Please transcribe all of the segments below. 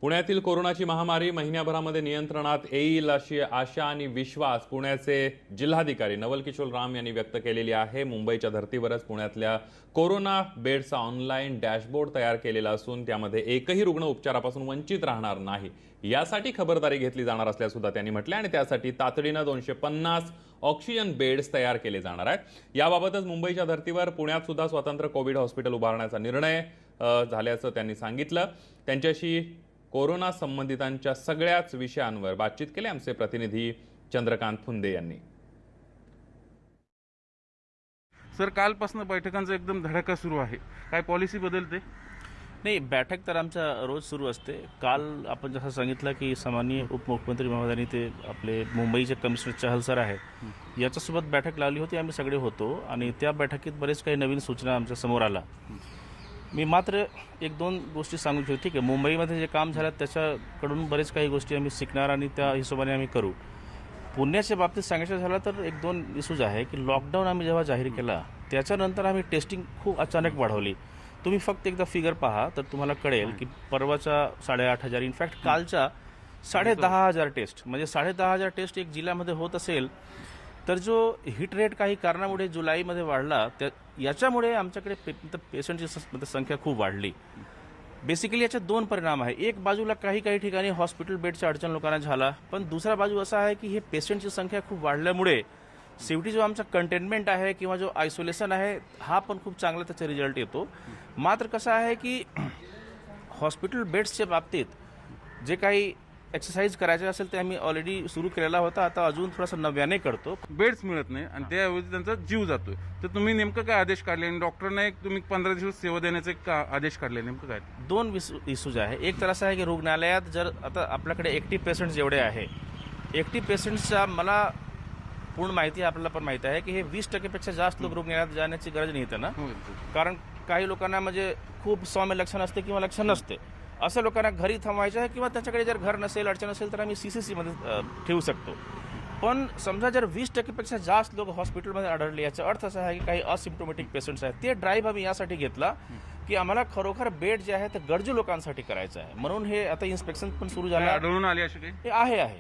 पुण्यातील कोरोनाची महामारी महिन्याभरामध्ये नियंत्रणात येईल अशी आशा आणि विश्वास पुण्याचे जिल्हाधिकारी नवल किशोर राम यांनी व्यक्त केलेली आहे। मुंबईच्या धर्तीवरच पुण्यातल्या कोरोना बेडचा ऑनलाईन डॅशबोर्ड तयार केलेला असून त्यामध्ये एकही रुग्ण उपचारापासून वंचित राहणार नाही यासाठी खबरदारी घेतली जाणार असल्याचे सुद्धा त्यांनी म्हटले आणि त्यासाठी तातडीने 250 ऑक्सिजन बेड्स तयार केले जाणार आहेत। याबाबतच मुंबईच्या धर्तीवर पुण्यात सुद्धा स्वतंत्र कोविड हॉस्पिटल उभारण्याचा निर्णय झाल्याचं त्यांनी सांगितलं। त्यांच्याशी कोरोना संबंधितांच्या सगळ्याच विषयांवर बातचीत केली आमचे प्रतिनिधी चंद्रकांत फुंदे यांनी। सर, कालपासून बैठकांचा एकदम धडाका सुरू आहे, काय पॉलिसी बदलते? नाही, बैठक तर आमच्या रोज सुरू असते। काल आपण जसं सांगितलं की सामान्य उपमुख्यमंत्री महोदयांनी ते आपले मुंबईचे कमिशनर चहल सर आहेत याच्यासोबत बैठक लावली होती। आम्ही सगळे होतो आणि त्या बैठकीत बरेच काही नवीन सूचना आमच्या समोर आला। मी मात्र एक दोन गोष्टी सांगू इच्छितो। ठीक आहे, मुंबईमध्ये जे काम झालं त्याच्याकडून बरेच काही गोष्टी आम्ही शिकणार आणि त्या हिशोबाने आम्ही करू। पुण्याच्या बाबतीत सांगायचं झालं तर एक दोन इश्यूज आहे की लॉकडाऊन आम्ही जेव्हा जाहीर केला त्याच्यानंतर आम्ही टेस्टिंग खूप अचानक वाढवली। तुम्ही फक्त एकदा फिगर पहा तर तुम्हाला कळेल की परवाचा 8,500 इनफॅक्ट कालच्या 10,500 टेस्ट म्हणजे 10,500 टेस्ट एक जिल्ह्यामध्ये होत असेल तर जो हिट रेट काही कारणामुळे जुलैमध्ये वाढला त्या याच्यामुळे आमच्याकडे पेशंटची संख्या खूप वाढली। बेसिकली याचे दोन परिणाम आहे। एक बाजूला काही ठिकाणी हॉस्पिटल बेडची अडचण लोकांना झाला, पण दुसरा बाजू असा आहे की हे पेशंटची संख्या खूप वाढल्यामुळे शेवटी जो आमचा कंटेनमेंट आहे किंवा जो आयसोलेशन आहे हा पण खूप चांगला त्याचा रिझल्ट येतो। मात्र कसं आहे की हॉस्पिटल बेड्सच्या बाबतीत जे काही एक्सरसाइज करायचे असेल ते आम्ही ऑलरेडी सुरू केलेला होता, आता अजून थोडासा नव्याने करतो। बेड्स मिळत नाही आणि त्याऐवजी त्यांचा जीव जातोय, तर तुम्ही नेमकं काय आदेश काढले आणि डॉक्टरना एक तुम्ही 15 दिवस सेवा देण्याचे आदेश काढले, नेमकं काय? दोन इश्यूज आहे। एक तर असं आहे की रुग्णालयात जर आता आपल्याकडे ऍक्टिव्ह पेशंट्स जेवढे आहे, ऍक्टिव्ह पेशंट्सचा मला पूर्ण माहिती आपल्याला पण माहिती आहे की हे 20% जास्त लोक रुग्णालयात जाण्याची गरज नाही ना, कारण काही लोकांना म्हणजे खूप सौम्य लक्षण असते किंवा लक्षण नसते, अशा लोकांना घरी थांबवायचं आहे किंवा त्याच्याकडे जर घर नसेल अडचण असेल तर आम्ही CCC मध्ये ठेवू शकतो। पण समजा जर 20% जास्त लोक हॉस्पिटलमध्ये आढळले याचा अर्थ असा आहे की काही असिम्प्टोमॅटिक पेशंट्स आहेत, ते ड्राईव्ह आम्ही यासाठी घेतला की आम्हाला खरोखर बेड जे आहे ते गरजू लोकांसाठी करायचं आहे, म्हणून हे आता इन्स्पेक्शन पण सुरू झालं आढळून आले असे काही? हे आहे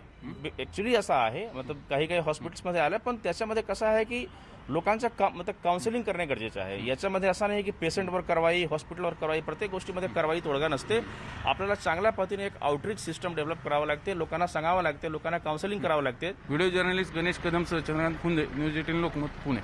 ॲक्च्युली असं आहे, मतलब काही हॉस्पिटल्समध्ये आलं, पण त्याच्यामध्ये कसं आहे की लोकांचं मतलब काउन्सिलिंग करणे गरजेचं आहे। याच्यामध्ये असं नाही की पेशंटवर कारवाई, हॉस्पिटलवर कारवाई, प्रत्येक गोष्टीमध्ये कारवाई तोडगा नसते। आपल्याला चांगल्या पद्धतीने एक आउटरीच सिस्टम डेव्हलप करावं लागते, लोकांना सांगावं लागते, लोकांना काउन्सिलिंग करावं लागते। व्हिडिओ जर्नलिस्ट गणेश कदम सह चंद्रकांत फुंदे, न्यूज 18 लोकमत, पुणे।